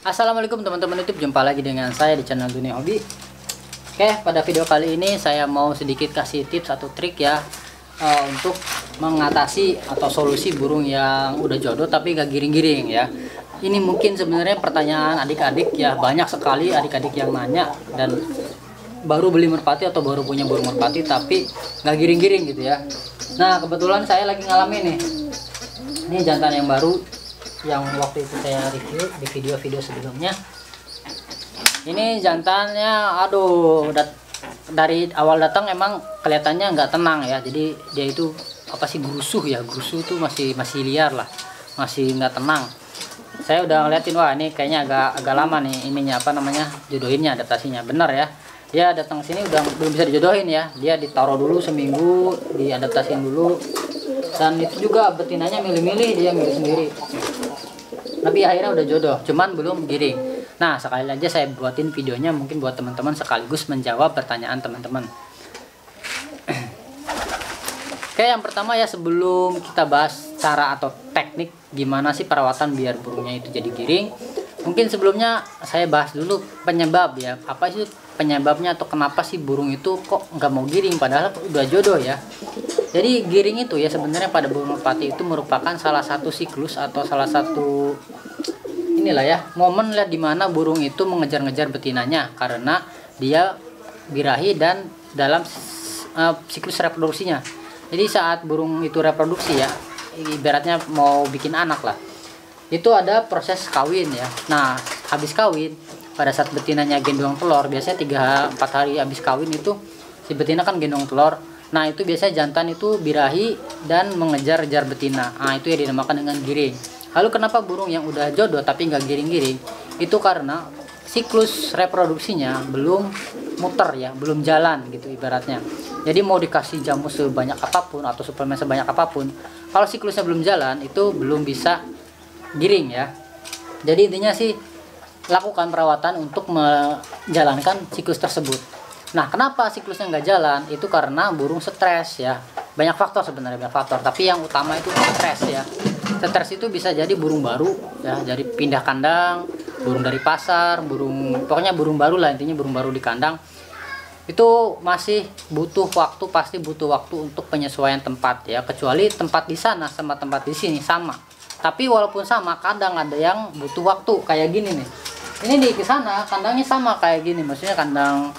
Assalamualaikum teman-teman YouTube, jumpa lagi dengan saya di channel Dunia Hobi. Oke, pada video kali ini saya mau sedikit kasih tips atau trik ya untuk mengatasi atau solusi burung yang udah jodoh tapi gak giring-giring ya. Ini mungkin sebenarnya pertanyaan adik-adik ya, banyak sekali adik-adik yang nanya dan baru beli merpati atau baru punya burung merpati tapi gak giring-giring gitu ya. Nah, kebetulan saya lagi ngalamin nih. Ini jantan yang baru yang waktu itu saya review di video-video sebelumnya. Ini jantannya, aduh, dari awal datang emang kelihatannya nggak tenang ya. Jadi dia itu apa sih, gerusuh ya, gerusuh tuh masih liar lah, masih nggak tenang. Saya udah ngeliatin, wah ini kayaknya agak lama nih ininya, apa namanya, jodohinnya, adaptasinya. Benar ya, dia datang sini udah belum bisa dijodohin ya. Dia ditaruh dulu seminggu, diadaptasiin dulu, dan itu juga betinanya milih-milih, dia milih sendiri. Tapi akhirnya udah jodoh, cuman belum giring. Nah, sekali aja saya buatin videonya mungkin buat teman-teman sekaligus menjawab pertanyaan teman-teman. Oke, yang pertama ya, sebelum kita bahas cara atau teknik gimana sih perawatan biar burungnya itu jadi giring, mungkin sebelumnya saya bahas dulu penyebab ya. Apa sih penyebabnya atau kenapa sih burung itu kok nggak mau giring padahal udah jodoh ya. Jadi giring itu ya sebenarnya pada burung merpati itu merupakan salah satu siklus atau salah satu inilah ya, momen lah dimana burung itu mengejar-ngejar betinanya karena dia birahi dan dalam siklus reproduksinya. Jadi saat burung itu reproduksi ya, ibaratnya mau bikin anak lah, itu ada proses kawin ya. Nah, habis kawin, pada saat betinanya gendong telur, biasanya 3-4 hari habis kawin itu si betina kan gendong telur. Nah, itu biasanya jantan itu birahi dan mengejar-ngejar betina. Nah, itu yang dinamakan dengan giring. Lalu kenapa burung yang udah jodoh tapi nggak giring-giring? Itu karena siklus reproduksinya belum muter ya, belum jalan gitu ibaratnya. Jadi mau dikasih jamu sebanyak apapun atau suplemen sebanyak apapun, kalau siklusnya belum jalan itu belum bisa giring ya. Jadi intinya sih lakukan perawatan untuk menjalankan siklus tersebut. Nah, kenapa siklusnya nggak jalan? Itu karena burung stres ya. Banyak faktor sebenarnya, banyak faktor. Tapi yang utama itu stres ya. Stres itu bisa jadi burung baru ya, jadi pindah kandang, burung dari pasar, pokoknya burung baru lah, intinya burung baru di kandang. Itu masih butuh waktu, pasti butuh waktu untuk penyesuaian tempat ya. Kecuali tempat di sana sama tempat di sini sama. Tapi walaupun sama, kadang ada yang butuh waktu kayak gini nih. Ini di sana kandangnya sama kayak gini, maksudnya kandang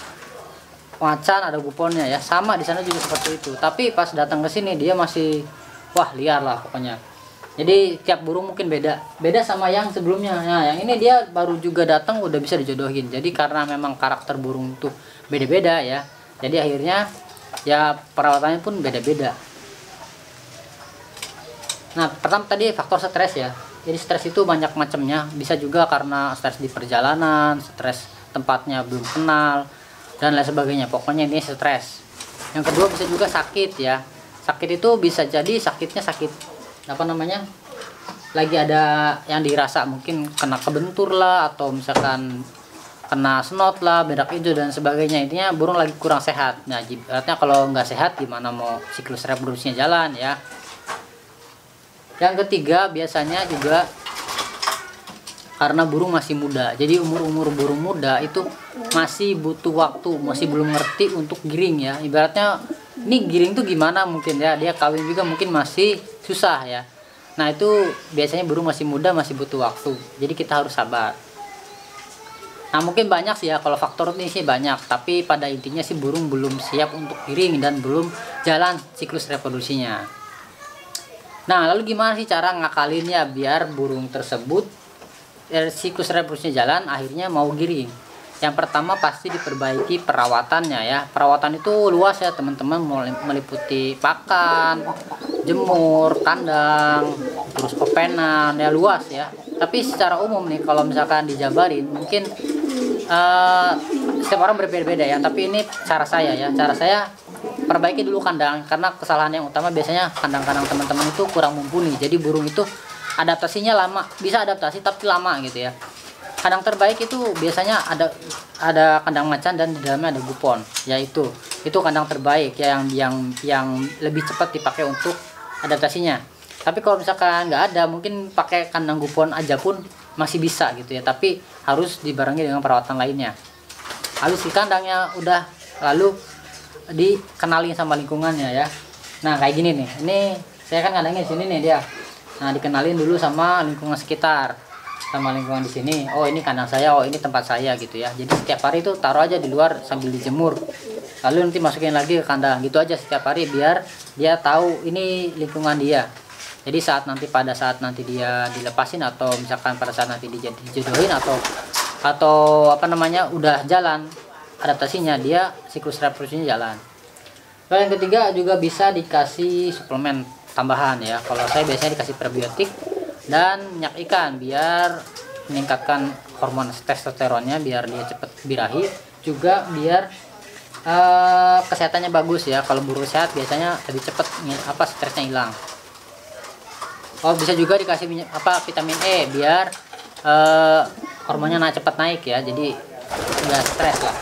macan ada guponnya ya, sama di sana juga seperti itu. Tapi pas datang ke sini dia masih wah liar lah pokoknya. Jadi tiap burung mungkin beda sama yang sebelumnya. Nah, yang ini dia baru juga datang udah bisa dijodohin. Jadi karena memang karakter burung itu beda-beda ya. Jadi akhirnya ya perawatannya pun beda-beda. Nah, pertama tadi faktor stres ya. Jadi stres itu banyak macamnya. Bisa juga karena stres di perjalanan, stres tempatnya belum kenal, dan lain sebagainya. Pokoknya ini stres. Yang kedua bisa juga sakit ya. Sakit itu bisa jadi sakitnya sakit apa namanya, lagi ada yang dirasa mungkin kena kebentur lah, atau misalkan kena snot lah, berak hijau dan sebagainya. Intinya burung lagi kurang sehat. Nah, artinya kalau nggak sehat gimana mau siklus reproduksinya jalan ya. Yang ketiga biasanya juga karena burung masih muda. Jadi umur burung muda itu masih butuh waktu, masih belum ngerti untuk giring ya. Ibaratnya ini giring tuh gimana mungkin ya, dia kawin juga mungkin masih susah ya. Nah, itu biasanya burung masih muda masih butuh waktu. Jadi kita harus sabar. Nah, mungkin banyak sih ya, kalau faktor ini sih banyak, tapi pada intinya sih burung belum siap untuk giring dan belum jalan siklus reproduksinya. Nah, lalu gimana sih cara ngakalinnya biar burung tersebut siklus reproduksinya jalan akhirnya mau giring? Yang pertama pasti diperbaiki perawatannya ya. Perawatan itu luas ya teman-teman, meliputi pakan, jemur, kandang, terus openan ya, luas ya. Tapi secara umum nih kalau misalkan dijabarin mungkin setiap orang berbeda-beda ya. Tapi ini cara saya ya. Cara saya perbaiki dulu kandang, karena kesalahan yang utama biasanya kandang-kandang teman-teman itu kurang mumpuni. Jadi burung itu adaptasinya lama, bisa adaptasi tapi lama gitu ya. Kandang terbaik itu biasanya ada kandang macan dan di dalamnya ada gupon, yaitu itu kandang terbaik ya, yang lebih cepat dipakai untuk adaptasinya. Tapi kalau misalkan nggak ada, mungkin pakai kandang gupon aja pun masih bisa gitu ya, tapi harus dibarengi dengan perawatan lainnya. Habis di kandangnya udah, lalu dikenalin sama lingkungannya ya. Nah kayak gini nih, ini saya kan kandangnya di sini nih dia. Nah dikenalin dulu sama lingkungan sekitar, sama lingkungan di sini. Oh ini kandang saya, oh ini tempat saya gitu ya. Jadi setiap hari itu taruh aja di luar sambil dijemur, lalu nanti masukin lagi ke kandang gitu aja setiap hari, biar dia tahu ini lingkungan dia. Jadi pada saat nanti dia dilepasin, atau misalkan pada saat nanti dia dijodohin atau apa namanya udah jalan adaptasinya, dia siklus reproduksinya jalan. Lalu yang ketiga juga bisa dikasih suplemen tambahan ya. Kalau saya biasanya dikasih probiotik dan minyak ikan biar meningkatkan hormon testosteronnya, biar dia cepat birahi, juga biar kesehatannya bagus ya. Kalau burung sehat biasanya lebih cepat stresnya hilang. Oh bisa juga dikasih vitamin E biar hormonnya cepat naik ya, jadi nggak stres lah.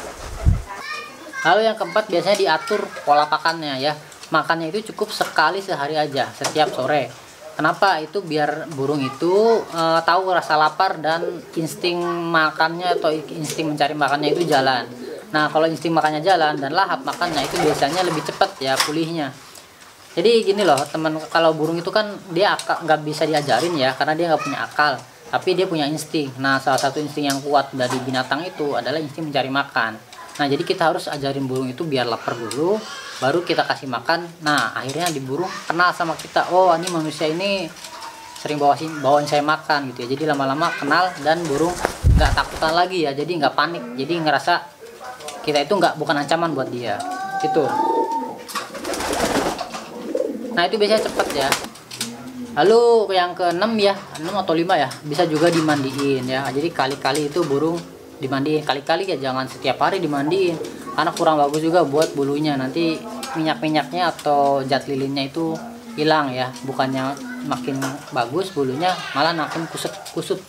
Lalu yang keempat biasanya diatur pola pakannya ya. Makannya itu cukup sekali sehari aja, setiap sore. Kenapa? Itu biar burung itu tahu rasa lapar dan insting makannya atau insting mencari makannya itu jalan. Nah kalau insting makannya jalan dan lahap makannya, itu biasanya lebih cepat ya pulihnya. Jadi gini loh teman, kalau burung itu kan dia nggak bisa diajarin ya, karena dia nggak punya akal, tapi dia punya insting. Nah salah satu insting yang kuat dari binatang itu adalah insting mencari makan. Nah jadi kita harus ajarin burung itu biar lapar dulu, baru kita kasih makan. Nah akhirnya di burung kenal sama kita, oh ini manusia ini sering bawain saya makan gitu ya. Jadi lama-lama kenal dan burung nggak takutan lagi ya, jadi nggak panik, jadi ngerasa kita itu bukan ancaman buat dia gitu. Nah itu biasanya cepet ya. Lalu yang keenam ya, 6 atau 5 ya, bisa juga dimandiin ya. Jadi kali-kali itu burung dimandiin, kali-kali ya, jangan setiap hari dimandiin, karena kurang bagus juga buat bulunya. Nanti minyak-minyaknya atau zat lilinnya itu hilang ya, bukannya makin bagus bulunya, malah makin kusut.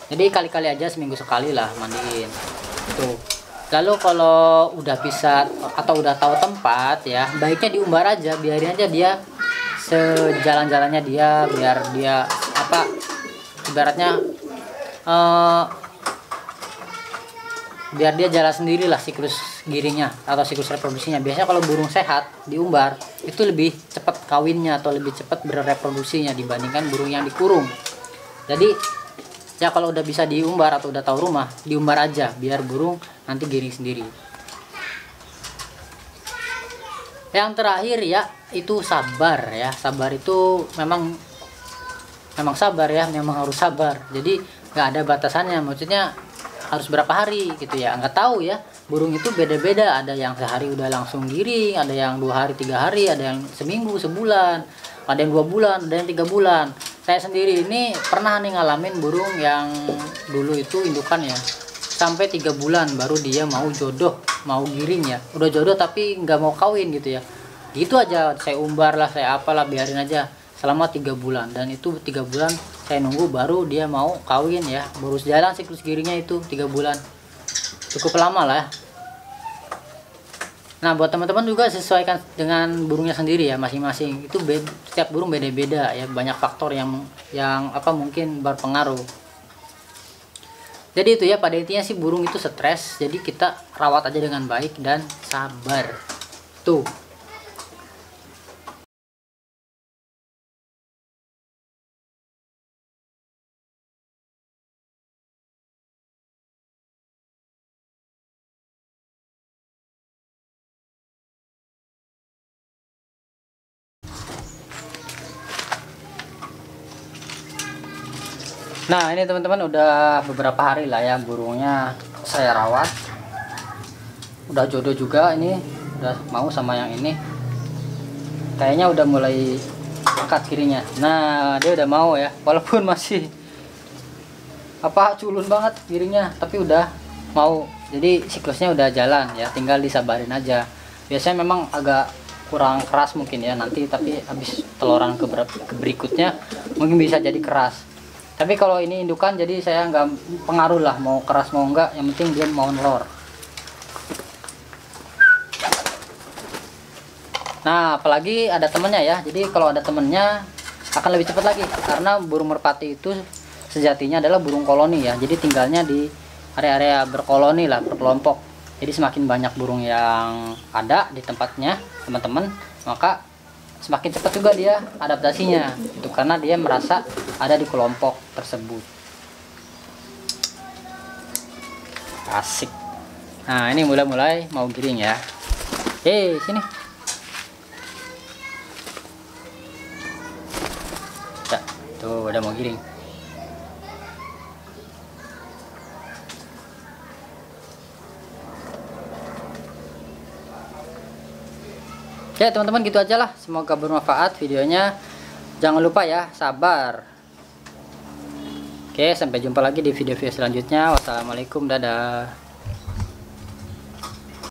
Jadi kali-kali aja, seminggu sekali lah mandiin tuh. Lalu kalau udah bisa atau udah tahu tempat ya, baiknya diumbar aja, biarin aja dia sejalan-jalannya dia, biar dia ibaratnya biar dia jalan sendirilah siklus giringnya atau siklus reproduksinya. Biasanya kalau burung sehat diumbar itu lebih cepat kawinnya atau lebih cepat bereproduksinya dibandingkan burung yang dikurung. Jadi ya kalau udah bisa diumbar atau udah tahu rumah, diumbar aja biar burung nanti giring sendiri. Yang terakhir ya itu sabar ya. Sabar itu memang sabar ya, memang harus sabar. Jadi nggak ada batasannya, maksudnya harus berapa hari gitu ya, nggak tahu ya. Burung itu beda-beda, ada yang sehari udah langsung giring, ada yang 2 hari 3 hari, ada yang seminggu, sebulan, ada yang 2 bulan, ada yang 3 bulan. Saya sendiri ini pernah nih ngalamin burung yang dulu itu indukan ya, sampai 3 bulan baru dia mau jodoh, mau giring ya. Udah jodoh tapi nggak mau kawin gitu ya. Gitu aja saya umbar lah, saya apalah, biarin aja selama 3 bulan. Dan itu 3 bulan saya nunggu baru dia mau kawin ya. Baru jalan siklus giringnya itu 3 bulan. Cukup lama lah. Nah buat teman-teman juga sesuaikan dengan burungnya sendiri ya, masing-masing itu setiap burung beda-beda ya, banyak faktor yang mungkin berpengaruh. Jadi itu ya, pada intinya sih burung itu stres, jadi kita rawat aja dengan baik dan sabar tuh. Nah ini teman-teman udah beberapa hari lah ya burungnya saya rawat, udah jodoh juga, ini udah mau sama yang ini, kayaknya udah mulai angkat kirinya. Nah dia udah mau ya, walaupun masih culun banget giringnya, tapi udah mau. Jadi siklusnya udah jalan ya, tinggal disabarin aja. Biasanya memang agak kurang keras mungkin ya nanti, tapi habis teloran ke berikutnya mungkin bisa jadi keras. Tapi kalau ini indukan, jadi saya nggak pengaruh lah mau keras mau enggak, yang penting dia mau nelor. Nah apalagi ada temennya ya, jadi kalau ada temennya akan lebih cepat lagi, karena burung merpati itu sejatinya adalah burung koloni ya. Jadi tinggalnya di area-area berkoloni lah, berkelompok. Jadi semakin banyak burung yang ada di tempatnya teman-teman, maka semakin cepat juga dia adaptasinya. Itu karena dia merasa ada di kelompok tersebut. Asik. Nah, ini mulai mau giring ya. Sini. Ya, tuh udah mau giring. Oke teman-teman, gitu aja lah. Semoga bermanfaat videonya. Jangan lupa ya, sabar. Oke, sampai jumpa lagi di video-video selanjutnya. Wassalamualaikum, dadah.